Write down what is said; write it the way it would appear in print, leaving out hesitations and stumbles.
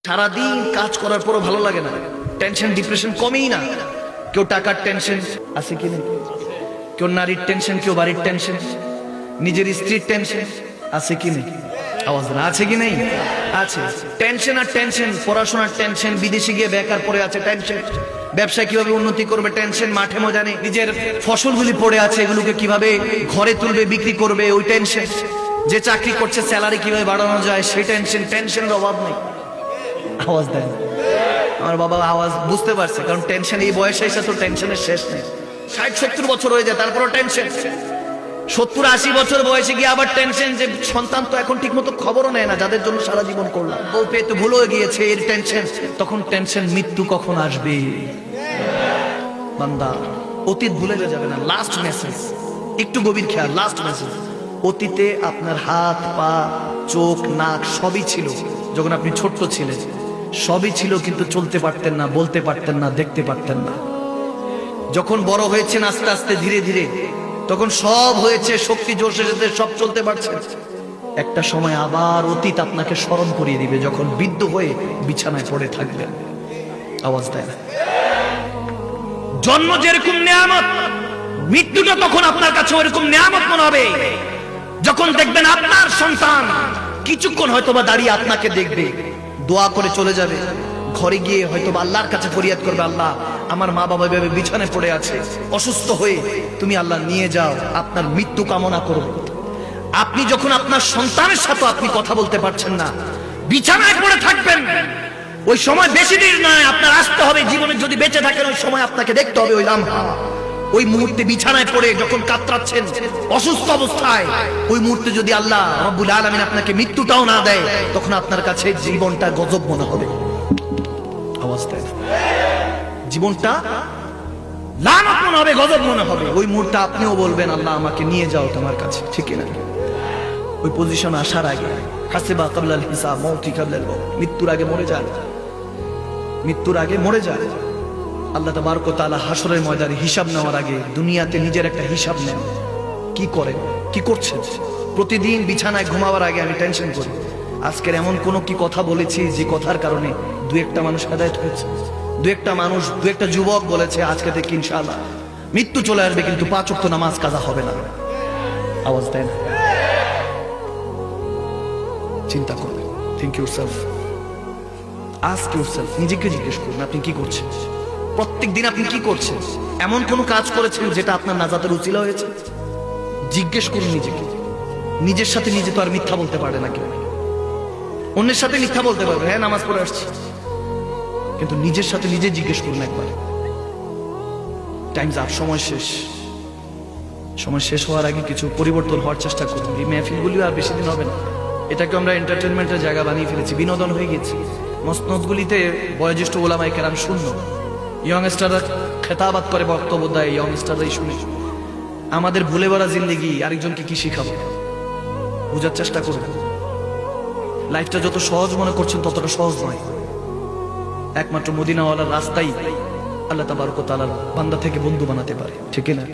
সারাদিন কাজ করার পরও ভালো লাগে না, টেনশন ডিপ্রেশন কমেই না। কেউ টাকার টেনশন আছে কি নেই, কেউ নারীর টেনশন, কেউ বাড়ির টেনশন, নিজের স্ত্রীর টেনশন আছে কি নেই, আওয়াজ না আছে কি নেই, আছে। টেনশন আর টেনশন, পড়াশোনার টেনশন, বিদেশে গিয়ে বেকার পড়ে আছে টেনশন, ব্যবসা কিভাবে উন্নতি করবে টেনশন, মাঠে ময়দানে নিজের ফসলগুলি পড়ে আছে এগুলোকে কিভাবে ঘরে তুলবে বিক্রি করবে ওই টেনশন, যে চাকরি করছে স্যালারি কিভাবে বাড়ানো যায় সেই টেনশন। টেনশনের অভাব নেই, আওয়াজ দেয় আমার বাবা, আওয়াজ বুঝতে পারছে, কারণ টেনশন এই বয়সে এসে তো টেনশনের শেষ নেই। 60-70 বছর হয়ে যায় তারপরও টেনশন, 70-80 বছর বয়সে গিয়ে আবার টেনশন যে সন্তান তো এখন ঠিক মতো খবরও নেয় না, যাদের জন্য সারা জীবন করলাম, বউ পেয়ে তো ভুল হয়ে গিয়েছে, এর টেনশন। তখন টেনশন মৃত্যু কখন আসবে। বান্দা অতীত ভুলে যাবে না। লাস্ট মেসেজ, একটু গভীর খেয়াল, লাস্ট মেসেজ। অতীতে আপনার হাত পা চোখ নাক সবই ছিল, যখন আপনি ছোট্ট ছিলেন সবই ছিল, কিন্তু চলতে পারতেন না, বলতে পারতেন না, দেখতে পারতেন না। যখন বড় হয়েছেন আস্তে আস্তে ধীরে ধীরে, তখন সব হয়েছে, শক্তি জোশের সাথে সব চলতে পারছে। একটা সময় আবার অতীত আপনাকে স্মরণ করিয়ে দিবে, যখন বৃদ্ধ হয়ে বিছানায় পড়ে থাকবেন। আওয়াজ দেয় না। জন্ম যেরকম নিয়ামত, মৃত্যুটা তখন আপনার কাছে ওইরকম নিয়ামত মনে হবে, যখন দেখবেন আপনার সন্তান কিছুক্ষণ হয়তোবা দাঁড়িয়ে আপনাকে দেখবে, দোয়া করে চলে যাবে, ঘরে গিয়ে হয়তো আল্লাহর কাছে ফরিয়াদ করবে, আল্লাহ আমার মা বাবা এভাবে বিছানায় পড়ে আছে অসুস্থ হয়ে, তুমি আল্লাহ নিয়ে যাও, আপনার মৃত্যু কামনা করো। আপনি যখন আপনার সন্তানের সাথে আপনি কথা বলতে পারছেন না, বিছানায় পড়ে থাকবেন, ওই সময় বেশি দিন নয়, আপনার আসতে হবে জীবনে, যদি বেঁচে থাকেন ওই সময় আপনাকে দেখতে হবে ওই লামহা, ওই মুহূর্তে বিছানায় পড়ে যখন কাতরাচ্ছেন অসুস্থ অবস্থায়, ওই মুহূর্তে যদি আল্লাহ রাব্বুল আলামিন আপনাকে মৃত্যুটাও না দেয়, তখন আপনার কাছে জীবনটা গজব মনে হবে। আওয়াজ দেয়, জীবনটা লানত মনে হবে, গজব মনে হবে। ওই মুহূর্তে আপনিও বলবেন আল্লাহ আমাকে নিয়ে যাও তোমার কাছে, ঠিক না? ওই পজিশন আসার আগে হাসিবা কাবলাল হিসাব মৌতি কাবলাল মৌত, মৃত্যুর আগে মরে যান, মৃত্যুর আগে মরে যান। আল্লাহ তাবারক ওয়া তাআলা হাসরের ময়দানে হিসাব নেওয়ার আগে দুনিয়াতে নিজের একটা হিসাব নেন, কি করেন, কি করছেন। প্রতিদিন বিছানায় ঘুমাবার আগে আমি টেনশন করি, আজকের এমন কোনো কি কথা বলেছি যে কথার কারণে দু একটা মানুষ হেদায়েত হয়েছে, দু একটা মানুষ, দু একটা যুবক বলেছে আজকে থেকে ইনশাআল্লাহ মৃত্যু চলে আসবে কিন্তু 5 ওয়াক্ত নামাজ কাজা হবে না। আওয়াজ দেন, চিন্তা করবেন, থিংক ইউরসেলফ, আস্ক ইউরসেলফ, নিজেকে জিজ্ঞেস করুন আপনি কি করছেন, প্রত্যেক দিন আপনি কি করছেন, এমন কোন কাজ করেছেন যেটা আপনার নাজাতের উসিলা হয়েছে। জিজ্ঞেস করুন নিজেকে। নিজের সাথে নিজে তো আর মিথ্যা বলতে পারে না কেউ, অন্যের সাথে মিথ্যা বলতে পারবে, হ্যাঁ নামাজ পড়ে আসছি, কিন্তু নিজের সাথে নিজে জিজ্ঞেস করুন একবার। টাইমস আপ, সময় শেষ, সময় শেষ হওয়ার আগে কিছু পরিবর্তন হওয়ার চেষ্টা করুন। এই মেহফিলগুলিও আর বেশি দিন হবে না, এটাকে আমরা এন্টারটেনমেন্টের জায়গা বানিয়ে ফেলেছি, বিনোদন হয়ে গেছি। মসনদগুলিতে বয়োজ্যেষ্ঠ ওলামায়ে কেরাম শূন্য, ইয়ংস্টাররা খেতাবাত করে বক্তব্য দেয়, ইয়ংস্টাররাই শুনে। আমাদের ভুলে ভরা জিন্দেগি আরেকজনকে কি শিখাবো, বোঝার চেষ্টা করুন। লাইফটা যত সহজ মনে করছেন ততটা সহজ নয়। একমাত্র মদিনাওয়ালার রাস্তাই আল্লাহ তাবারক ওয়া তাআলার বান্দা থেকে বন্ধু বানাতে পারে, ঠিক না?